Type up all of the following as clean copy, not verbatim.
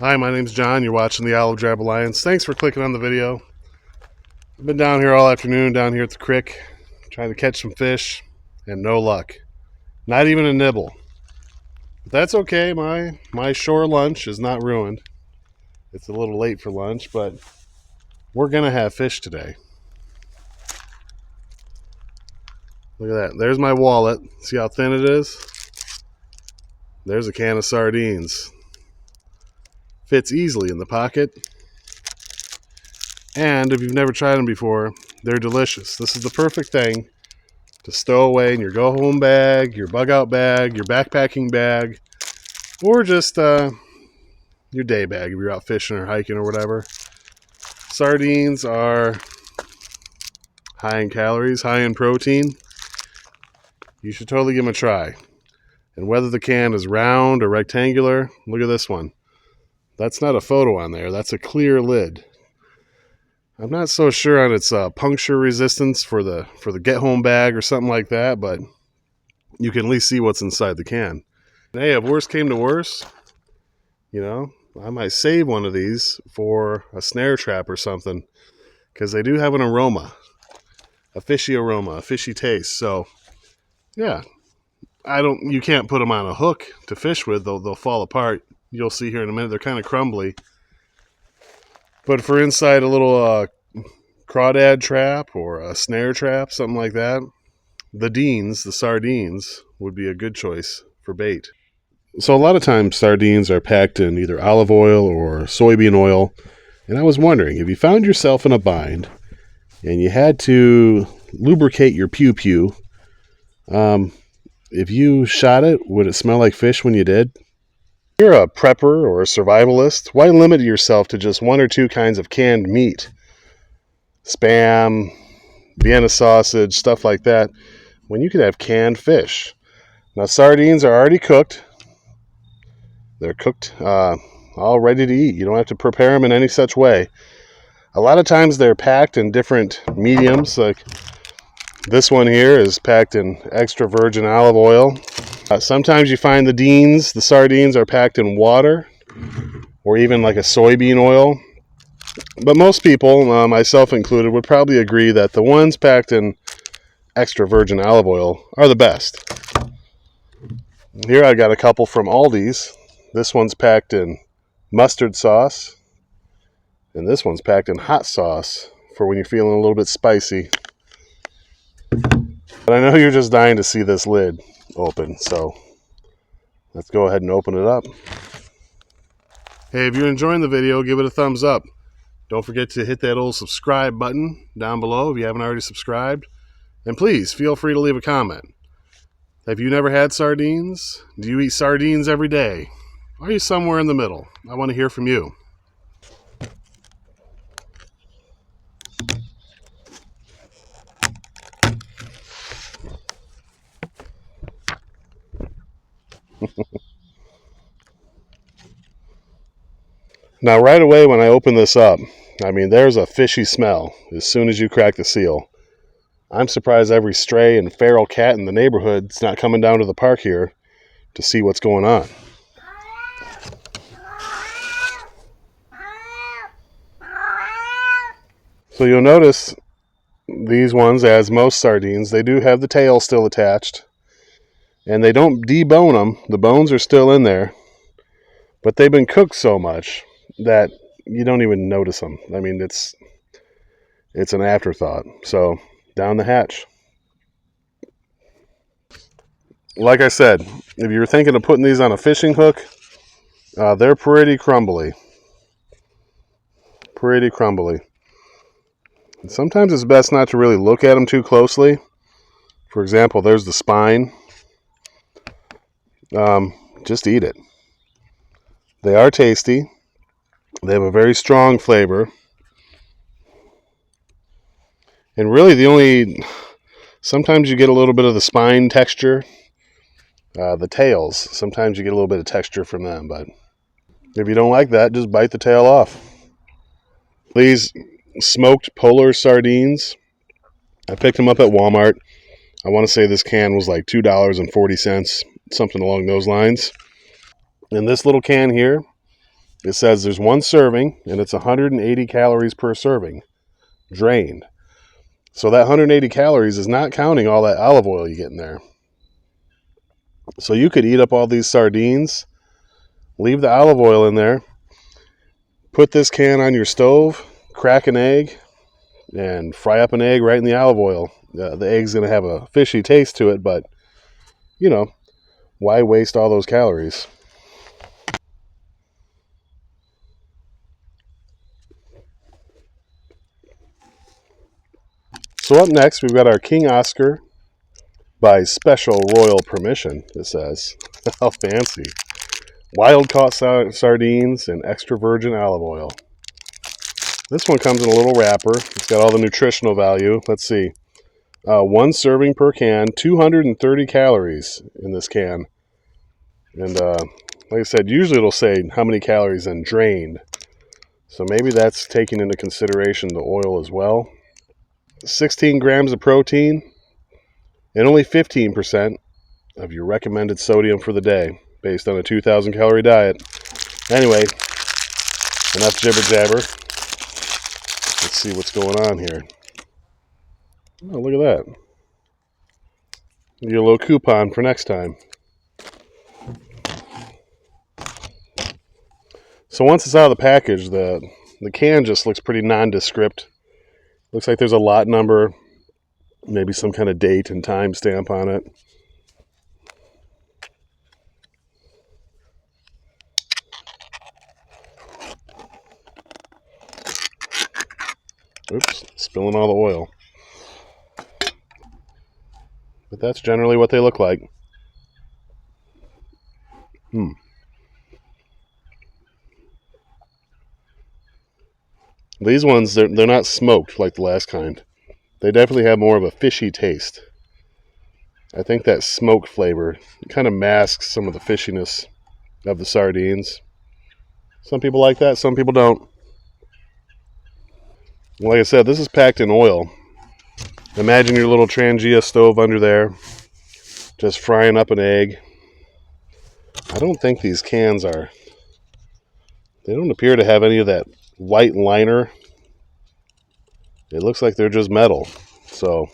Hi, my name's John. You're watching the Olive Drab Alliance. Thanks for clicking on the video. I've been down here all afternoon, down here at the creek, trying to catch some fish, and no luck. Not even a nibble. But that's okay. My shore lunch is not ruined. It's a little late for lunch, but we're going to have fish today. Look at that. There's my wallet. See how thin it is? There's a can of sardines. Fits easily in the pocket. And if you've never tried them before, they're delicious. This is the perfect thing to stow away in your go-home bag, your bug-out bag, your backpacking bag, or just your day bag if you're out fishing or hiking or whatever. Sardines are high in calories, high in protein. You should totally give them a try. And whether the can is round or rectangular, look at this one. That's not a photo on there. That's a clear lid. I'm not so sure on its puncture resistance for the get-home bag or something like that, but you can at least see what's inside the can. And hey, if worse came to worse, I might save one of these for a snare trap or something, because they do have an aroma, a fishy taste. So, yeah, you can't put them on a hook to fish with; they'll fall apart. You'll see here in a minute. They're kind of crumbly. But for inside a little crawdad trap or a snare trap, something like that, the sardines, would be a good choice for bait. So a lot of times sardines are packed in either olive oil or soybean oil. And I was wondering, if you found yourself in a bind and you had to lubricate your pew-pew, if you shot it, would it smell like fish when you did? If you're a prepper or a survivalist, why limit yourself to just one or two kinds of canned meat? Spam, Vienna sausage, stuff like that, when you could have canned fish. Now, sardines are already cooked. They're cooked, all ready to eat. You don't have to prepare them in any such way. A lot of times they're packed in different mediums, like this one here is packed in extra virgin olive oil. Sometimes you find the sardines are packed in water or even like a soybean oil. But most people, myself included, would probably agree that the ones packed in extra virgin olive oil are the best. Here I got a couple from Aldi's. This one's packed in mustard sauce, and this one's packed in hot sauce for when you're feeling a little bit spicy. But I know you're just dying to see this lid open, so let's go ahead and open it up. Hey, if you're enjoying the video, give it a thumbs up. Don't forget to hit that old subscribe button down below if you haven't already subscribed. And please feel free to leave a comment. Have you never had sardines? Do you eat sardines every day? Are you somewhere in the middle? I want to hear from you. Now, right away when I open this up, there's a fishy smell as soon as you crack the seal. I'm surprised every stray and feral cat in the neighborhood's not coming down to the park here to see what's going on. So you'll notice these ones, as most sardines, they do have the tail still attached. And they don't debone them. The bones are still in there. But they've been cooked so much that you don't even notice them. It's an afterthought. So, down the hatch. Like I said, if you're thinking of putting these on a fishing hook, they're pretty crumbly. Pretty crumbly. And sometimes it's best not to really look at them too closely. For example, there's the spine. Just eat it. They are tasty. They have a very strong flavor. And really sometimes you get a little bit of the spine texture. The tails, sometimes you get a little bit of texture from them, but if you don't like that, just bite the tail off. These smoked polar sardines, I picked them up at Walmart. I want to say this can was like $2.40, something along those lines. And this little can here It says there's one serving, and it's 180 calories per serving, drained. So that 180 calories is not counting all that olive oil you get in there. So you could eat up all these sardines, leave the olive oil in there, put this can on your stove, crack an egg, and fry up an egg right in the olive oil. The egg's going to have a fishy taste to it, but, you know, why waste all those calories? So up next, we've got our King Oscar by special royal permission, it says. How fancy. Wild caught sardines and extra virgin olive oil. This one comes in a little wrapper. It's got all the nutritional value. Let's see. One serving per can, 230 calories in this can. And like I said, usually it'll say how many calories and drained. So maybe that's taking into consideration the oil as well. 16 grams of protein and only 15% of your recommended sodium for the day based on a 2,000 calorie diet. Anyway, enough jibber jabber. Let's see what's going on here. Oh, look at that. Get a little coupon for next time. So once it's out of the package, the can just looks pretty nondescript. Looks like there's a lot number, maybe some kind of date and time stamp on it. Oops, spilling all the oil. But that's generally what they look like. These ones, they're not smoked like the last kind. They definitely have more of a fishy taste. I think that smoke flavor kind of masks some of the fishiness of the sardines. Some people like that, some people don't. Like I said, this is packed in oil. Imagine your little Trangia stove under there, just frying up an egg. I don't think these cans are... They don't appear to have any of that white liner. It looks like they're just metal. So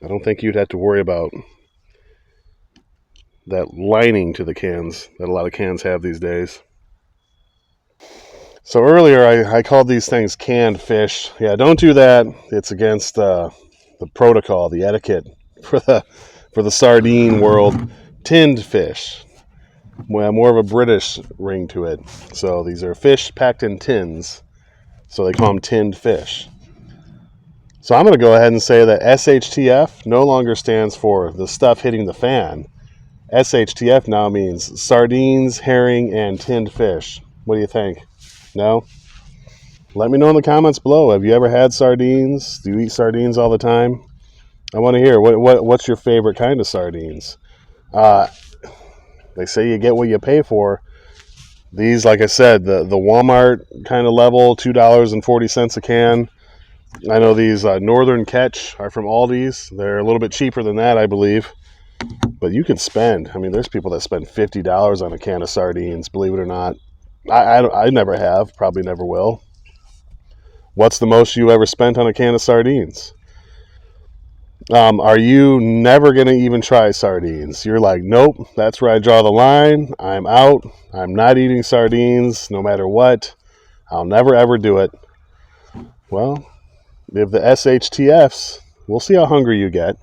I don't think you'd have to worry about that lining to the cans that a lot of cans have these days. So earlier I called these things canned fish. Yeah, don't do that. It's against the protocol, the etiquette for the sardine world. Tinned fish. Well, more of a British ring to it. So these are fish packed in tins. So they call them tinned fish. So I'm going to go ahead and say that SHTF no longer stands for the stuff hitting the fan. SHTF now means sardines, herring, and tinned fish. What do you think? No? Let me know in the comments below. Have you ever had sardines? Do you eat sardines all the time? I want to hear what's your favorite kind of sardines. They say you get what you pay for. These, like I said, the Walmart kind of level, $2.40 a can. I know these Northern Catch are from Aldi's. They're a little bit cheaper than that, I believe. But you can spend. I mean, there's people that spend $50 on a can of sardines, believe it or not. I never have, probably never will. What's the most you ever spent on a can of sardines? Are you never going to even try sardines? You're like, nope, that's where I draw the line. I'm out. I'm not eating sardines no matter what. I'll never ever do it. Well, if the SHTFs, we'll see how hungry you get.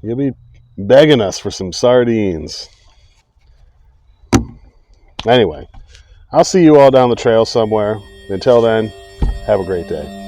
You'll be begging us for some sardines. Anyway, I'll see you all down the trail somewhere. Until then, have a great day.